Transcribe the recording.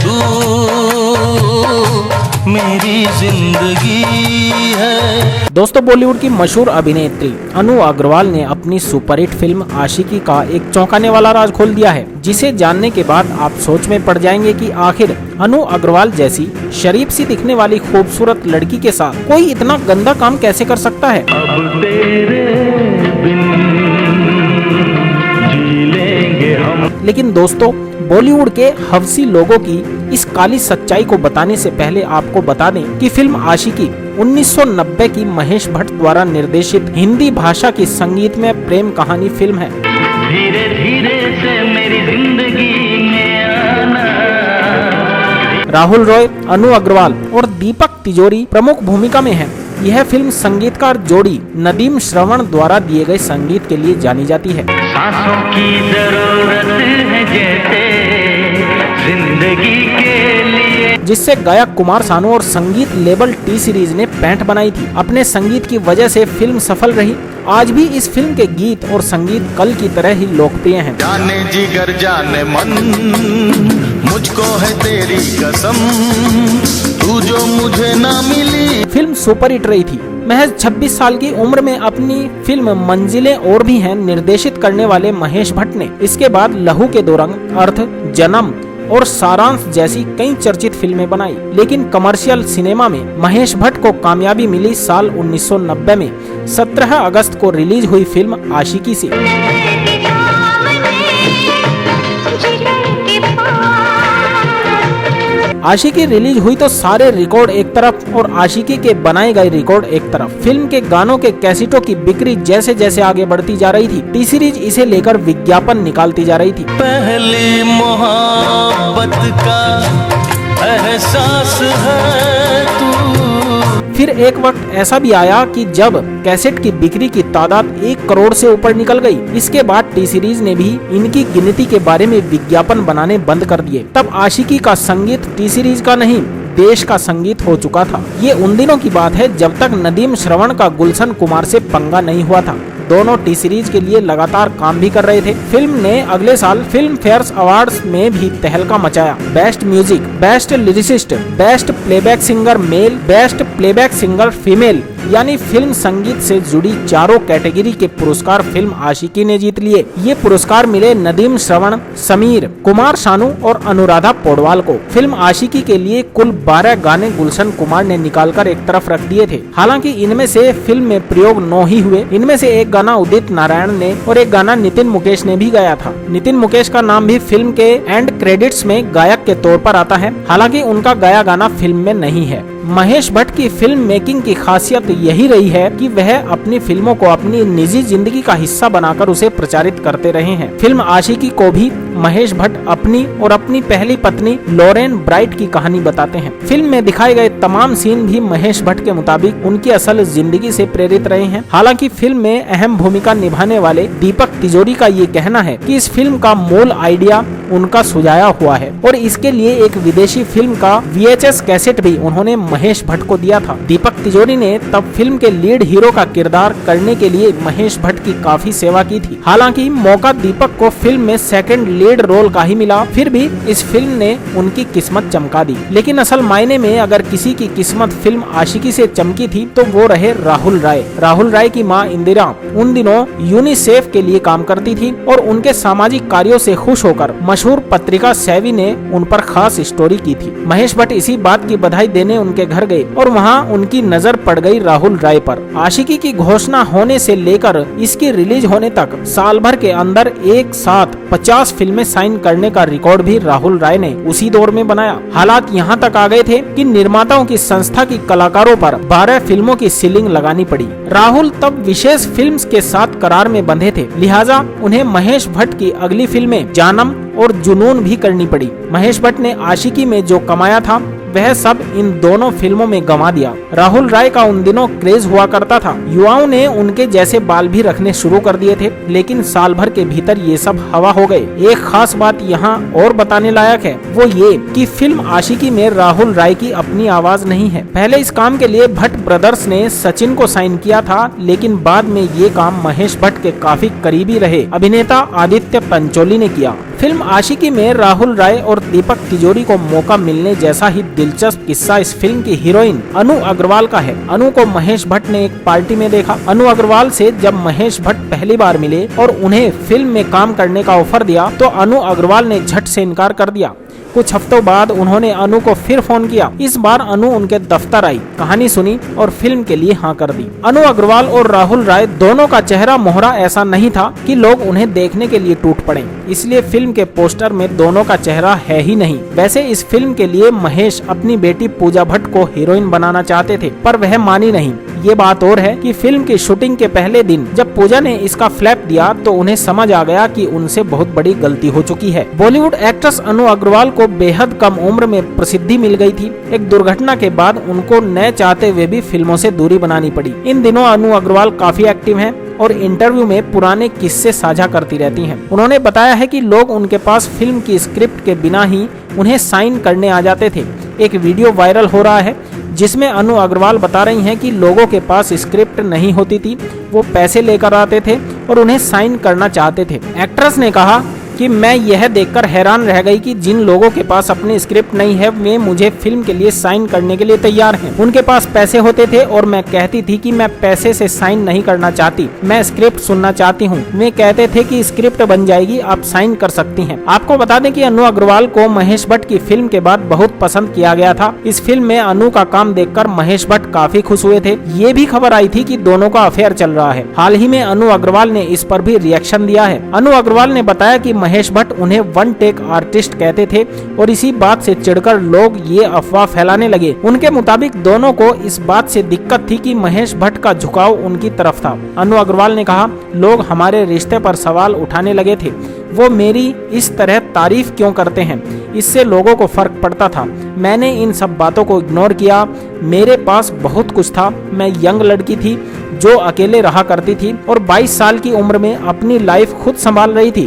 तू मेरी जिंदगी है। दोस्तों, बॉलीवुड की मशहूर अभिनेत्री अनु अग्रवाल ने अपनी सुपरहिट फिल्म आशिकी का एक चौंकाने वाला राज खोल दिया है, जिसे जानने के बाद आप सोच में पड़ जाएंगे कि आखिर अनु अग्रवाल जैसी शरीफ सी दिखने वाली खूबसूरत लड़की के साथ कोई इतना गंदा काम कैसे कर सकता है। अब तेरे बिन जी लेंगे हम। लेकिन दोस्तों, बॉलीवुड के हवसी लोगों की इस काली सच्चाई को बताने से पहले आपको बता दें कि फिल्म आशिकी 1990 की महेश भट्ट द्वारा निर्देशित हिंदी भाषा की संगीतमय प्रेम कहानी फिल्म है। धीरे धीरे से मेरी जिंदगी में आना। राहुल रॉय, अनु अग्रवाल और दीपक तिजोरी प्रमुख भूमिका में हैं। यह फिल्म संगीतकार जोड़ी नदीम श्रवण द्वारा दिए गए संगीत के लिए जानी जाती है। सांसों की जरूरत है जैसे जिंदगी के लिए, जिससे गायक कुमार सानू और संगीत लेबल टी सीरीज ने पैंठ बनाई थी। अपने संगीत की वजह से फिल्म सफल रही। आज भी इस फिल्म के गीत और संगीत कल की तरह ही लोकप्रिय हैं। जाने जिगर जाने मन, मुझको है तेरी कसम, तू जो मुझे ना मिली। फिल्म सुपर हिट रही थी। महज 26 साल की उम्र में अपनी फिल्म मंजिलें और भी हैं निर्देशित करने वाले महेश भट्ट ने इसके बाद लहू के दो रंग, अर्थ, जन्म और सारांश जैसी कई चर्चित फिल्में बनाई। लेकिन कमर्शियल सिनेमा में महेश भट्ट को कामयाबी मिली साल 1990 में 17 अगस्त को रिलीज हुई फिल्म आशिकी से। आशिकी रिलीज हुई तो सारे रिकॉर्ड एक तरफ और आशिकी के बनाए गए रिकॉर्ड एक तरफ। फिल्म के गानों के कैसेटों की बिक्री जैसे जैसे आगे बढ़ती जा रही थी, टी सीरीज इसे लेकर विज्ञापन निकालती जा रही थी। पहली मोहब्बत का एहसास है तू। फिर एक वक्त ऐसा भी आया कि जब कैसेट की बिक्री की तादाद 1 करोड़ से ऊपर निकल गई। इसके बाद टी सीरीज ने भी इनकी गिनती के बारे में विज्ञापन बनाने बंद कर दिए। तब आशिकी का संगीत टी सीरीज का नहीं, देश का संगीत हो चुका था। ये उन दिनों की बात है जब तक नदीम श्रवण का गुलशन कुमार से पंगा नहीं हुआ था। दोनों टी सीरीज के लिए लगातार काम भी कर रहे थे। फिल्म ने अगले साल फिल्म फेयर अवार्ड्स में भी तहलका मचाया। Best music, best lyricist, best playback singer male, best playback singer female यानी फिल्म संगीत से जुड़ी चारों कैटेगरी के पुरस्कार फिल्म आशिकी ने जीत लिए। ये पुरस्कार मिले नदीम श्रवण, समीर, कुमार सानू और अनुराधा पौडवाल को। फिल्म आशिकी के लिए कुल 12 गाने गुलशन कुमार ने निकालकर एक तरफ रख दिए थे। हालांकि इनमें से फिल्म में प्रयोग 9 ही हुए। इनमें से एक गाना उदित नारायण ने और एक गाना नितिन मुकेश ने भी गाया था। नितिन मुकेश का नाम भी फिल्म के एंड क्रेडिट्स में गायक के तौर पर आता है। हालांकि उनका गाया गाना फिल्म में नहीं है। महेश भट्ट की फिल्म मेकिंग की खासियत यही रही है कि वह अपनी फिल्मों को अपनी निजी जिंदगी का हिस्सा बनाकर उसे प्रचारित करते रहे हैं। फिल्म आशिकी को भी महेश भट्ट अपनी और अपनी पहली पत्नी लॉरेन ब्राइट की कहानी बताते हैं। फिल्म में दिखाए गए तमाम सीन भी महेश भट्ट के मुताबिक उनकी असल जिंदगी से प्रेरित रहे हैं। हालांकि फिल्म में अहम भूमिका निभाने वाले दीपक तिजोरी का ये कहना है कि इस फिल्म का मूल आइडिया उनका सुझाया हुआ है और इसके लिए एक विदेशी फिल्म का VHS कैसेट भी उन्होंने महेश भट्ट को दिया था। दीपक तिजोरी ने तब फिल्म के लीड हीरो का किरदार करने के लिए महेश भट्ट की काफी सेवा की थी। हालांकि मौका दीपक को फिल्म में सेकंड लीड रोल का ही मिला, फिर भी इस फिल्म ने उनकी किस्मत चमका दी। लेकिन असल मायने में अगर किसी की किस्मत फिल्म आशिकी से चमकी थी तो वो रहे राहुल राय। राहुल राय की मां इंदिरा उन दिनों यूनिसेफ के लिए काम करती थी और उनके सामाजिक कार्यों से खुश होकर मशहूर पत्रिका सेवी ने उन पर खास स्टोरी की थी। महेश भट्ट इसी बात की बधाई देने उनके घर गए और वहां उनकी नजर पड़ गई राहुल राय पर। आशिकी की घोषणा होने से लेकर इसकी रिलीज होने तक साल भर के अंदर एक साथ 50 फिल्में साइन करने का रिकॉर्ड भी राहुल राय ने उसी दौर में बनाया। हालात यहाँ तक आ गए थे कि निर्माताओं की संस्था की कलाकारों पर 12 फिल्मों की सीलिंग लगानी पड़ी। राहुल तब विशेष फिल्म्स के साथ करार में बंधे थे, लिहाजा उन्हें महेश भट्ट की अगली फिल्में जानम और जुनून भी करनी पड़ी। महेश भट्ट ने आशिकी में जो कमाया था वह सब इन दोनों फिल्मों में गंवा दिया। राहुल राय का उन दिनों क्रेज हुआ करता था। युवाओं ने उनके जैसे बाल भी रखने शुरू कर दिए थे, लेकिन साल भर के भीतर ये सब हवा हो गए। एक खास बात यहाँ और बताने लायक है, वो ये कि फिल्म आशिकी में राहुल राय की अपनी आवाज नहीं है। पहले इस काम के लिए भट्ट ब्रदर्स ने सचिन को साइन किया था, लेकिन बाद में ये काम महेश भट्ट के काफी करीबी रहे अभिनेता आदित्य पंचोली ने किया। फिल्म आशिकी में राहुल राय और दीपक तिजोरी को मौका मिलने जैसा ही दिलचस्प किस्सा इस फिल्म की हीरोइन अनु अग्रवाल का है। अनु को महेश भट्ट ने एक पार्टी में देखा। अनु अग्रवाल से जब महेश भट्ट पहली बार मिले और उन्हें फिल्म में काम करने का ऑफर दिया तो अनु अग्रवाल ने झट से इनकार कर दिया। कुछ हफ्तों बाद उन्होंने अनु को फिर फोन किया। इस बार अनु उनके दफ्तर आई, कहानी सुनी और फिल्म के लिए हाँ कर दी। अनु अग्रवाल और राहुल राय दोनों का चेहरा मोहरा ऐसा नहीं था कि लोग उन्हें देखने के लिए टूट पड़े, इसलिए फिल्म के पोस्टर में दोनों का चेहरा है ही नहीं। वैसे इस फिल्म के लिए महेश अपनी बेटी पूजा भट्ट को हीरोइन बनाना चाहते थे, पर वह मानी नहीं। ये बात और है कि फिल्म की शूटिंग के पहले दिन जब पूजा ने इसका फ्लैप दिया तो उन्हें समझ आ गया कि उनसे बहुत बड़ी गलती हो चुकी है। बॉलीवुड एक्ट्रेस अनु अग्रवाल को बेहद कम उम्र में प्रसिद्धि मिल गई थी। एक दुर्घटना के बाद उनको न चाहते हुए भी फिल्मों से दूरी बनानी पड़ी। इन दिनों अनु अग्रवाल काफी एक्टिव हैं और इंटरव्यू में पुराने किस्से साझा करती रहती हैं। उन्होंने बताया है कि लोग उनके पास फिल्म की स्क्रिप्ट के बिना ही उन्हें साइन करने आ जाते थे। एक वीडियो वायरल हो रहा है जिसमें अनु अग्रवाल बता रही हैं कि लोगों के पास स्क्रिप्ट नहीं होती थी, वो पैसे लेकर आते थे और उन्हें साइन करना चाहते थे। एक्ट्रेस ने कहा कि मैं यह देखकर हैरान रह गई कि जिन लोगों के पास अपनी स्क्रिप्ट नहीं है वे मुझे फिल्म के लिए साइन करने के लिए तैयार हैं। उनके पास पैसे होते थे और मैं कहती थी कि मैं पैसे से साइन नहीं करना चाहती, मैं स्क्रिप्ट सुनना चाहती हूँ। वे कहते थे कि स्क्रिप्ट बन जाएगी, आप साइन कर सकती हैं। आपको बता दें कि अनु अग्रवाल को महेश भट्ट की फिल्म के बाद बहुत पसंद किया गया था। इस फिल्म में अनु का काम देखकर महेश भट्ट काफी खुश हुए थे। ये भी खबर आई थी कि दोनों का अफेयर चल रहा है। हाल ही में अनु अग्रवाल ने इस पर भी रिएक्शन दिया है। अनु अग्रवाल ने बताया कि महेश भट्ट उन्हें वन टेक आर्टिस्ट कहते थे और इसी बात से चिढ़कर लोग ये अफवाह फैलाने लगे। उनके मुताबिक दोनों को इस बात से दिक्कत थी कि महेश भट्ट का झुकाव उनकी तरफ था। अनु अग्रवाल ने कहा, लोग हमारे रिश्ते पर सवाल उठाने लगे थे, वो मेरी इस तरह तारीफ क्यों करते हैं, इससे लोगों को फर्क पड़ता था। मैंने इन सब बातों को इग्नोर किया। मेरे पास बहुत कुछ था। मैं यंग लड़की थी जो अकेले रहा करती थी और 22 साल की उम्र में अपनी लाइफ खुद संभाल रही थी।